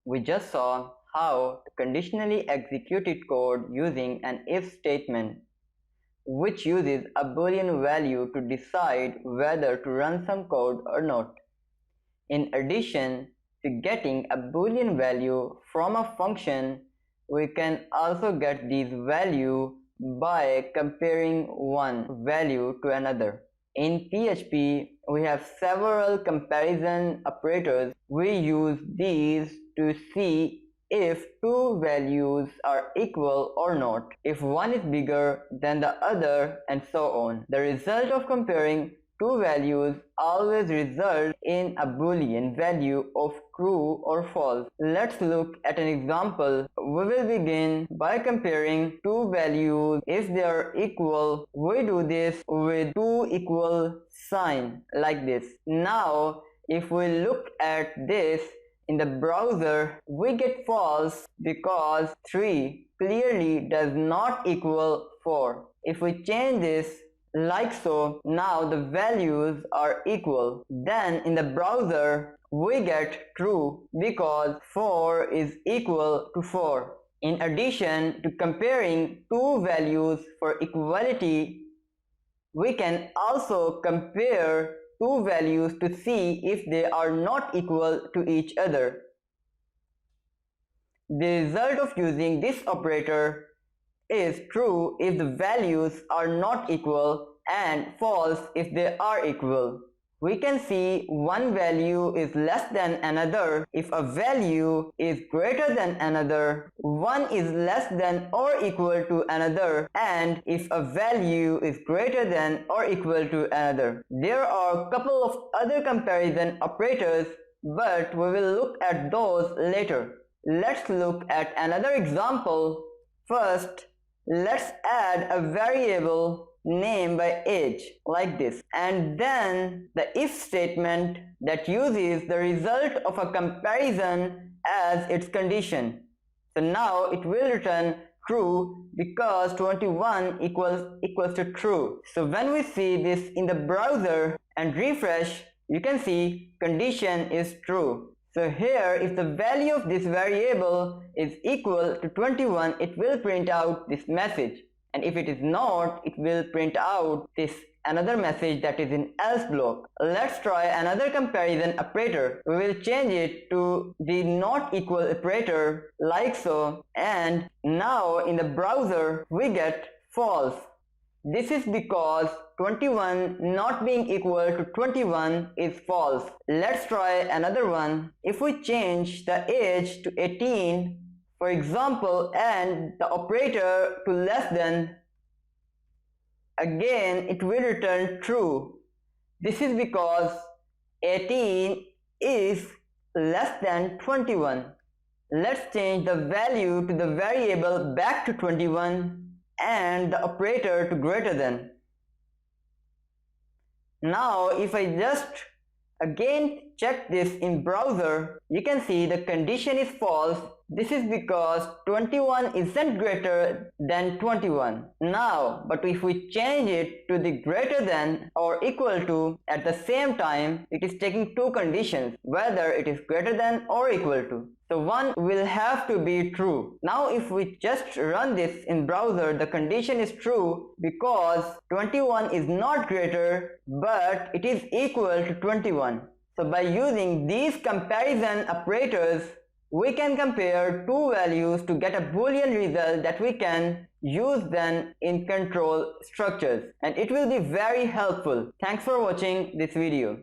We just saw how to conditionally execute code using an if statement, which uses a boolean value to decide whether to run some code or not. In addition to getting a boolean value from a function, we can also get these values by comparing one value to another. In PHP, we have several comparison operators. We use these to see if two values are equal or not, if one is bigger than the other, and so on. The result of comparing two values always results in a boolean value of true or false. Let's look at an example. We will begin by comparing two values. If they are equal, we do this with two equal sign like this. Now, if we look at this in the browser, we get false because 3 clearly does not equal 4. If we change this like so, now the values are equal. Then in the browser, we get true because 4 is equal to 4. In addition to comparing two values for equality, we can also compare two values to see if they are not equal to each other. The result of using this operator is true if the values are not equal and false if they are equal. We can see one value is less than another if a value is greater than another, one is less than or equal to another, and if a value is greater than or equal to another. There are a couple of other comparison operators, but we will look at those later. Let's look at another example. First, let's add a variable name by age like this, and then the if statement that uses the result of a comparison as its condition. So now it will return true because 21 equals to true. So when we see this in the browser and refresh, you can see condition is true. So here, if the value of this variable is equal to 21, it will print out this message. And if it is not, it will print out this another message that is in else block. Let's try another comparison operator. We will change it to the not equal operator like so, and now in the browser we get false. This is because 21 not being equal to 21 is false. Let's try another one. If we change the age to 18, for example, and the operator to less than, again it will return true. This is because 18 is less than 21. Let's change the value to the variable back to 21 and the operator to greater than. Now if I just again check this in browser, you can see the condition is false. This is because 21 isn't greater than 21. Now, but if we change it to the greater than or equal to, at the same time, it is taking two conditions, whether it is greater than or equal to. So one will have to be true. Now if we just run this in browser, the condition is true because 21 is not greater, but it is equal to 21. So by using these comparison operators, we can compare two values to get a boolean result that we can use then in control structures, and it will be very helpful. Thanks for watching this video.